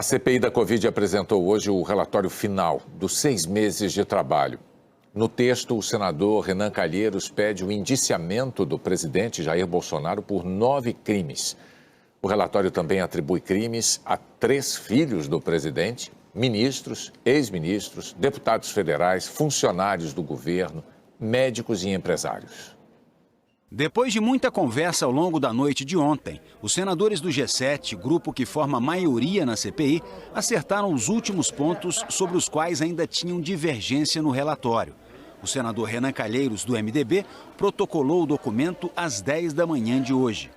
A CPI da Covid apresentou hoje o relatório final dos 6 meses de trabalho. No texto, o senador Renan Calheiros pede o indiciamento do presidente Jair Bolsonaro por 9 crimes. O relatório também atribui crimes a 3 filhos do presidente, ministros, ex-ministros, deputados federais, funcionários do governo, médicos e empresários. Depois de muita conversa ao longo da noite de ontem, os senadores do G7, grupo que forma a maioria na CPI, acertaram os últimos pontos sobre os quais ainda tinham divergência no relatório. O senador Renan Calheiros, do MDB, protocolou o documento às 10 da manhã de hoje.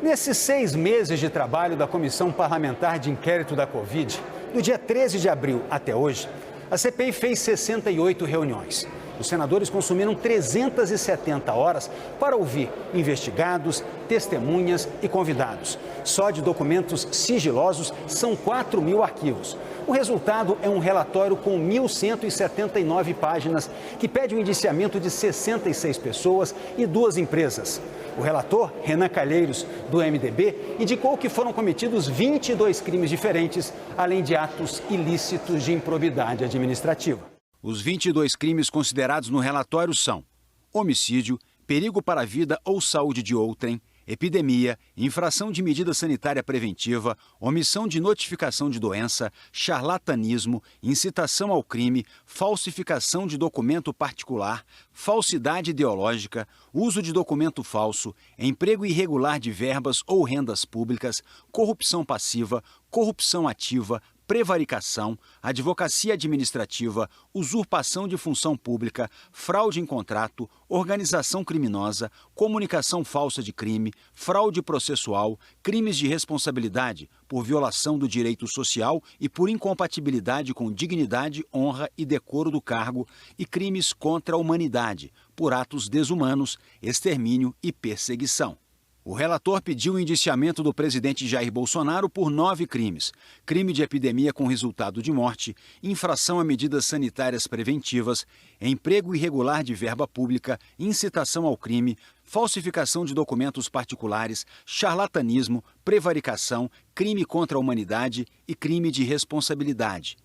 Nesses 6 meses de trabalho da Comissão Parlamentar de Inquérito da Covid, do dia 13 de abril até hoje, a CPI fez 68 reuniões. Os senadores consumiram 370 horas para ouvir investigados, testemunhas e convidados. Só de documentos sigilosos são 4.000 arquivos. O resultado é um relatório com 1.179 páginas que pede o indiciamento de 66 pessoas e 2 empresas. O relator, Renan Calheiros, do MDB, indicou que foram cometidos 22 crimes diferentes, além de atos ilícitos de improbidade administrativa. Os 22 crimes considerados no relatório são homicídio, perigo para a vida ou saúde de outrem, epidemia, infração de medida sanitária preventiva, omissão de notificação de doença, charlatanismo, incitação ao crime, falsificação de documento particular, falsidade ideológica, uso de documento falso, emprego irregular de verbas ou rendas públicas, corrupção passiva, corrupção ativa, prevaricação, advocacia administrativa, usurpação de função pública, fraude em contrato, organização criminosa, comunicação falsa de crime, fraude processual, crimes de responsabilidade por violação do direito social e por incompatibilidade com dignidade, honra e decoro do cargo e crimes contra a humanidade, por atos desumanos, extermínio e perseguição. O relator pediu o indiciamento do presidente Jair Bolsonaro por 9 crimes: crime de epidemia com resultado de morte, infração a medidas sanitárias preventivas, emprego irregular de verba pública, incitação ao crime, falsificação de documentos particulares, charlatanismo, prevaricação, crime contra a humanidade e crime de responsabilidade.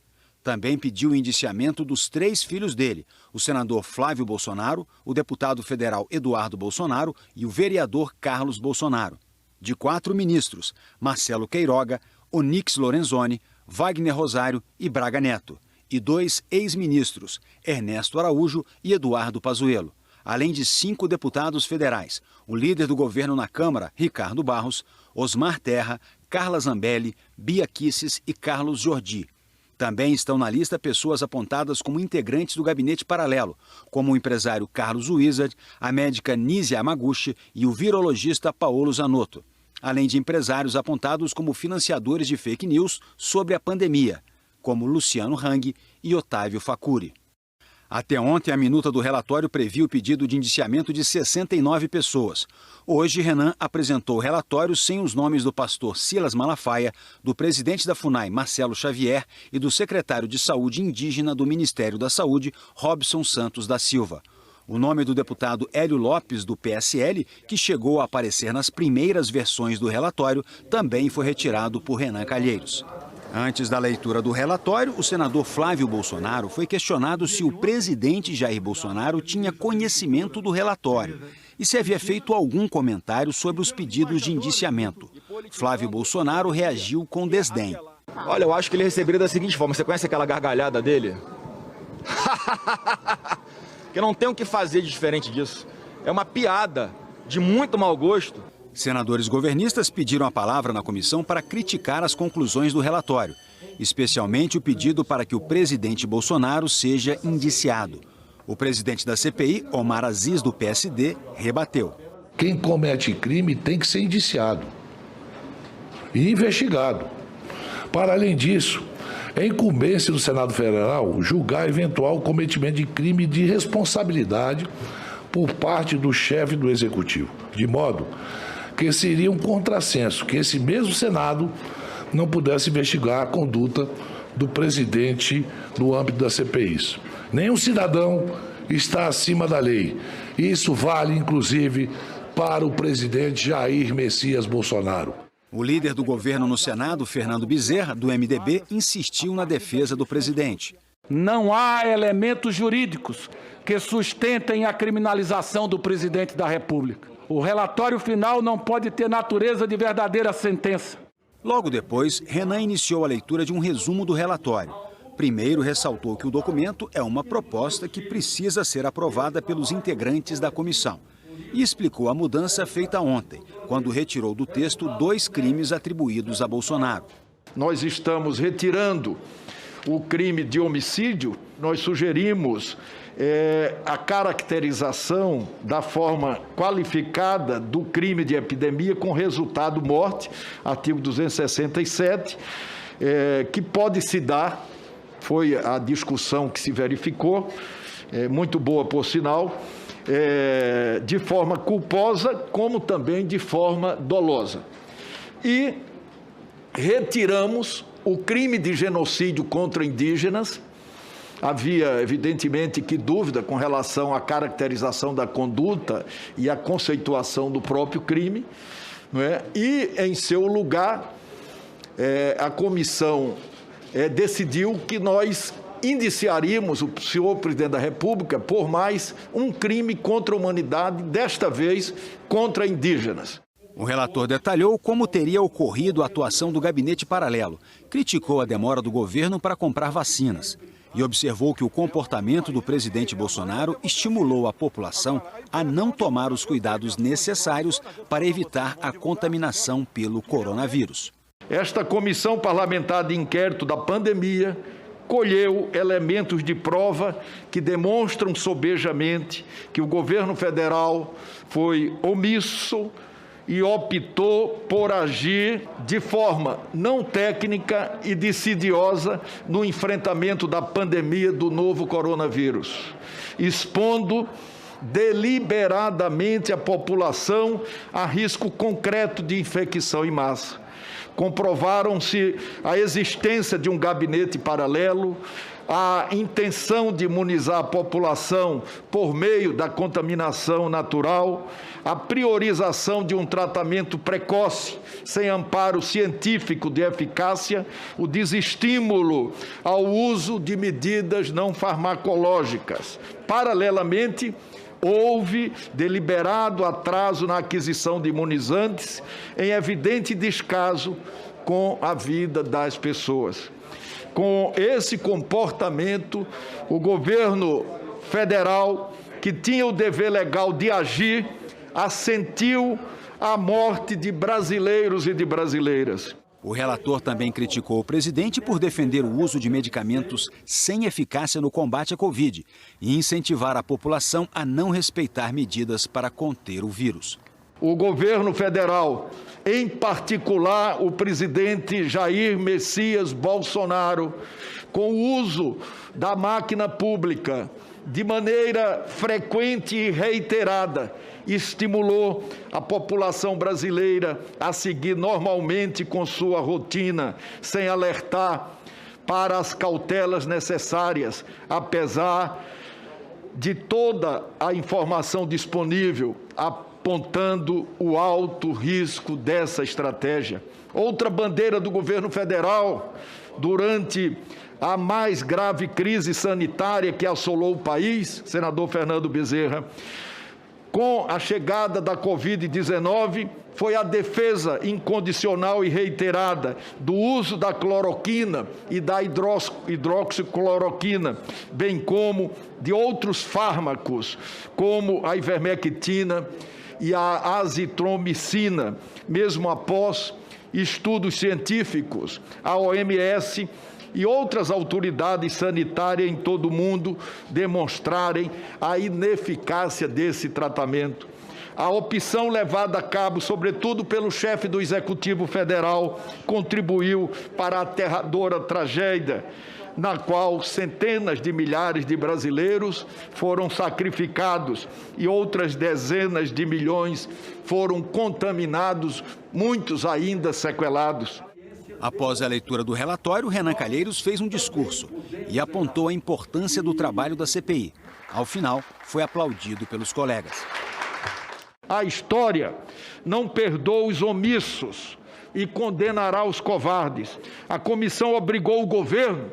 Também pediu o indiciamento dos 3 filhos dele, o senador Flávio Bolsonaro, o deputado federal Eduardo Bolsonaro e o vereador Carlos Bolsonaro. De 4 ministros, Marcelo Queiroga, Onyx Lorenzoni, Wagner Rosário e Braga Neto. E 2 ex-ministros, Ernesto Araújo e Eduardo Pazuello. Além de 5 deputados federais, o líder do governo na Câmara, Ricardo Barros, Osmar Terra, Carla Zambelli, Bia Kicis e Carlos Jordi. Também estão na lista pessoas apontadas como integrantes do gabinete paralelo, como o empresário Carlos Wizard, a médica Nízia Yamaguchi e o virologista Paolo Zanotto, além de empresários apontados como financiadores de fake news sobre a pandemia, como Luciano Hang e Otávio Facuri. Até ontem, a minuta do relatório previa o pedido de indiciamento de 69 pessoas. Hoje, Renan apresentou o relatório sem os nomes do pastor Silas Malafaia, do presidente da FUNAI, Marcelo Xavier, e do secretário de Saúde Indígena do Ministério da Saúde, Robson Santos da Silva. O nome do deputado Hélio Lopes, do PSL, que chegou a aparecer nas primeiras versões do relatório, também foi retirado por Renan Calheiros. Antes da leitura do relatório, o senador Flávio Bolsonaro foi questionado se o presidente Jair Bolsonaro tinha conhecimento do relatório e se havia feito algum comentário sobre os pedidos de indiciamento. Flávio Bolsonaro reagiu com desdém. Olha, eu acho que ele receberia da seguinte forma: você conhece aquela gargalhada dele? Que não tem o que fazer de diferente disso. É uma piada de muito mau gosto. Senadores governistas pediram a palavra na comissão para criticar as conclusões do relatório, especialmente o pedido para que o presidente Bolsonaro seja indiciado. O presidente da CPI, Omar Aziz, do PSD, rebateu. Quem comete crime tem que ser indiciado e investigado. Para além disso, é incumbência do Senado Federal julgar eventual cometimento de crime de responsabilidade por parte do chefe do Executivo, de modo que seria um contrassenso que esse mesmo Senado não pudesse investigar a conduta do presidente no âmbito das CPIs. Nenhum cidadão está acima da lei. Isso vale, inclusive, para o presidente Jair Messias Bolsonaro. O líder do governo no Senado, Fernando Bezerra, do MDB, insistiu na defesa do presidente. Não há elementos jurídicos que sustentem a criminalização do presidente da República. O relatório final não pode ter natureza de verdadeira sentença. Logo depois, Renan iniciou a leitura de um resumo do relatório. Primeiro, ressaltou que o documento é uma proposta que precisa ser aprovada pelos integrantes da comissão. E explicou a mudança feita ontem, quando retirou do texto 2 crimes atribuídos a Bolsonaro. Nós estamos retirando o crime de homicídio. Nós sugerimos a caracterização da forma qualificada do crime de epidemia com resultado morte, artigo 267, que pode se dar, foi a discussão que se verificou, muito boa por sinal, de forma culposa, como também de forma dolosa. E retiramos o crime de genocídio contra indígenas. Havia, evidentemente, que dúvida com relação à caracterização da conduta e à conceituação do próprio crime, não é? E, em seu lugar, a comissão decidiu que nós indiciaríamos o senhor presidente da República por mais um crime contra a humanidade, desta vez contra indígenas. O relator detalhou como teria ocorrido a atuação do gabinete paralelo, criticou a demora do governo para comprar vacinas e observou que o comportamento do presidente Bolsonaro estimulou a população a não tomar os cuidados necessários para evitar a contaminação pelo coronavírus. Esta comissão parlamentar de inquérito da pandemia colheu elementos de prova que demonstram sobejamente que o governo federal foi omisso e optou por agir de forma não técnica e decidiosa no enfrentamento da pandemia do novo coronavírus, expondo deliberadamente a população a risco concreto de infecção em massa. Comprovaram-se a existência de um gabinete paralelo, a intenção de imunizar a população por meio da contaminação natural, a priorização de um tratamento precoce, sem amparo científico de eficácia, o desestímulo ao uso de medidas não farmacológicas. Paralelamente, houve deliberado atraso na aquisição de imunizantes, em evidente descaso com a vida das pessoas. Com esse comportamento, o governo federal, que tinha o dever legal de agir, assentiu a morte de brasileiros e de brasileiras. O relator também criticou o presidente por defender o uso de medicamentos sem eficácia no combate à Covid e incentivar a população a não respeitar medidas para conter o vírus. O governo federal, em particular o presidente Jair Messias Bolsonaro, com o uso da máquina pública de maneira frequente e reiterada, estimulou a população brasileira a seguir normalmente com sua rotina, sem alertar para as cautelas necessárias, apesar de toda a informação disponível apontando o alto risco dessa estratégia. Outra bandeira do governo federal, durante a mais grave crise sanitária que assolou o país, senador Fernando Bezerra, com a chegada da Covid-19, foi a defesa incondicional e reiterada do uso da cloroquina e da hidroxicloroquina, bem como de outros fármacos, como a ivermectina e a azitromicina, mesmo após estudos científicos, a OMS e outras autoridades sanitárias em todo o mundo demonstrarem a ineficácia desse tratamento. A opção levada a cabo, sobretudo pelo chefe do Executivo Federal, contribuiu para a aterradora tragédia, na qual centenas de milhares de brasileiros foram sacrificados e outras dezenas de milhões foram contaminados, muitos ainda sequelados. Após a leitura do relatório, Renan Calheiros fez um discurso e apontou a importância do trabalho da CPI. Ao final, foi aplaudido pelos colegas. A história não perdoa os omissos, e condenará os covardes. A comissão obrigou o governo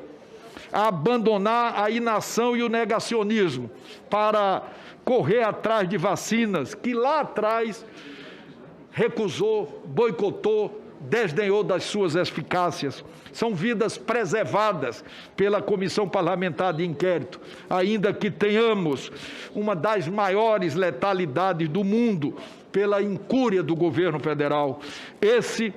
a abandonar a inação e o negacionismo para correr atrás de vacinas que lá atrás recusou, boicotou, desdenhou das suas eficácias. São vidas preservadas pela Comissão Parlamentar de Inquérito, ainda que tenhamos uma das maiores letalidades do mundo pela incúria do governo federal. Esse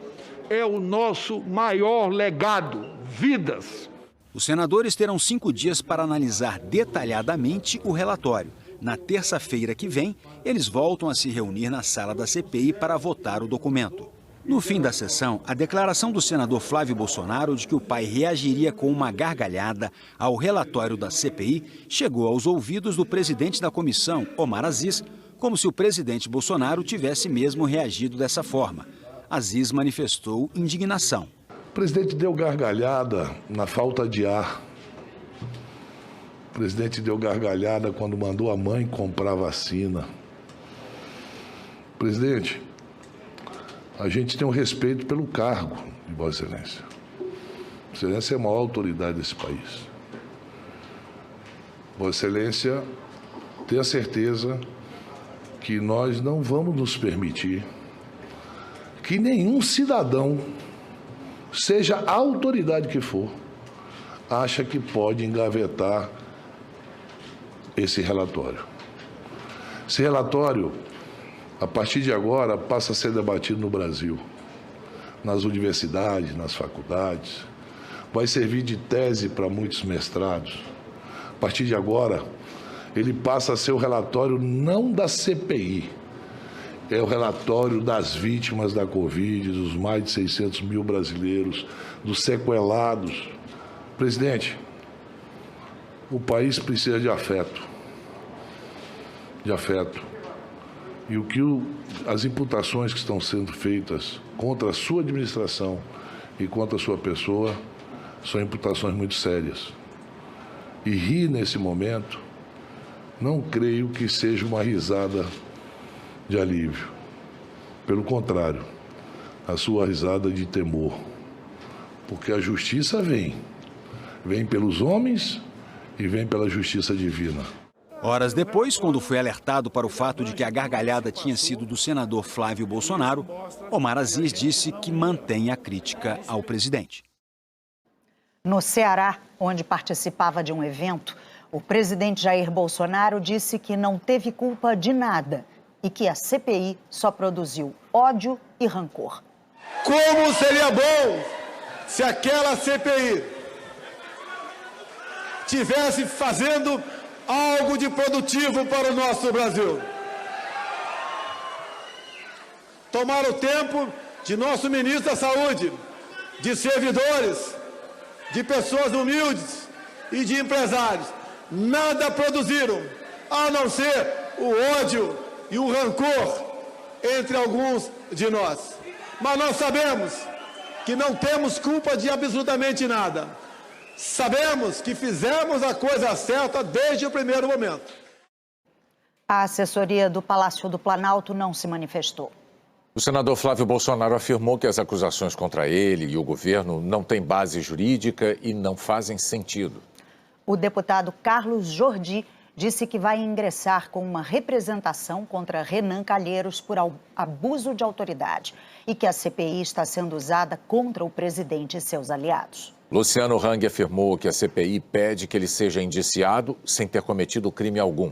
é o nosso maior legado, vidas. Os senadores terão 5 dias para analisar detalhadamente o relatório. Na terça-feira que vem, eles voltam a se reunir na sala da CPI para votar o documento. No fim da sessão, a declaração do senador Flávio Bolsonaro de que o pai reagiria com uma gargalhada ao relatório da CPI chegou aos ouvidos do presidente da comissão, Omar Aziz, como se o presidente Bolsonaro tivesse mesmo reagido dessa forma. Aziz manifestou indignação. O presidente deu gargalhada na falta de ar. O presidente deu gargalhada quando mandou a mãe comprar vacina. Presidente, a gente tem um respeito pelo cargo de Vossa Excelência. Vossa Excelência é a maior autoridade desse país. Vossa Excelência tenha certeza que nós não vamos nos permitir que nenhum cidadão, seja a autoridade que for, acha que pode engavetar esse relatório. Esse relatório, a partir de agora, passa a ser debatido no Brasil, nas universidades, nas faculdades, vai servir de tese para muitos mestrados. A partir de agora, ele passa a ser o relatório não da CPI, é o relatório das vítimas da Covid, dos mais de 600 mil brasileiros, dos sequelados. Presidente, o país precisa de afeto. De afeto. E as imputações que estão sendo feitas contra a sua administração e contra a sua pessoa são imputações muito sérias. E rir nesse momento, não creio que seja uma risada de alívio. Pelo contrário, a sua risada de temor. Porque a justiça vem pelos homens e vem pela justiça divina. Horas depois, quando foi alertado para o fato de que a gargalhada tinha sido do senador Flávio Bolsonaro, Omar Aziz disse que mantém a crítica ao presidente. No Ceará, onde participava de um evento, o presidente Jair Bolsonaro disse que não teve culpa de nada e que a CPI só produziu ódio e rancor. Como seria bom se aquela CPI tivesse fazendo algo de produtivo para o nosso Brasil. Tomar o tempo de nosso ministro da Saúde, de servidores, de pessoas humildes e de empresários. Nada produziram, a não ser o ódio e o rancor entre alguns de nós. Mas nós sabemos que não temos culpa de absolutamente nada. Sabemos que fizemos a coisa certa desde o primeiro momento. A assessoria do Palácio do Planalto não se manifestou. O senador Flávio Bolsonaro afirmou que as acusações contra ele e o governo não têm base jurídica e não fazem sentido. O deputado Carlos Jordi disse que vai ingressar com uma representação contra Renan Calheiros por abuso de autoridade e que a CPI está sendo usada contra o presidente e seus aliados. Luciano Hang afirmou que a CPI pede que ele seja indiciado sem ter cometido crime algum.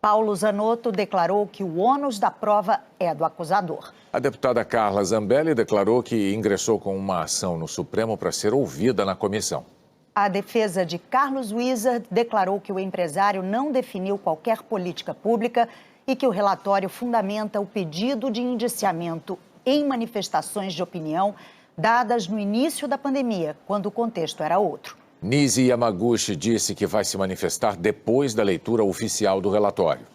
Paulo Zanotto declarou que o ônus da prova é do acusador. A deputada Carla Zambelli declarou que ingressou com uma ação no Supremo para ser ouvida na comissão. A defesa de Carlos Wizard declarou que o empresário não definiu qualquer política pública e que o relatório fundamenta o pedido de indiciamento em manifestações de opinião dadas no início da pandemia, quando o contexto era outro. Nisi Yamaguchi disse que vai se manifestar depois da leitura oficial do relatório.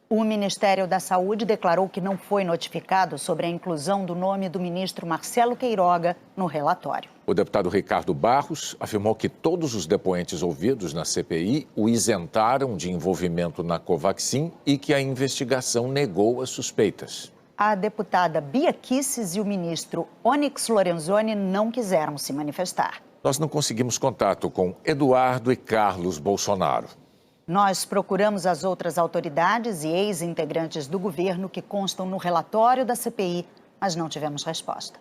O Ministério da Saúde declarou que não foi notificado sobre a inclusão do nome do ministro Marcelo Queiroga no relatório. O deputado Ricardo Barros afirmou que todos os depoentes ouvidos na CPI o isentaram de envolvimento na Covaxin e que a investigação negou as suspeitas. a deputada Bia Kicis e o ministro Onyx Lorenzoni não quiseram se manifestar. Nós não conseguimos contato com Eduardo e Carlos Bolsonaro. Nós procuramos as outras autoridades e ex-integrantes do governo que constam no relatório da CPI, mas não tivemos resposta.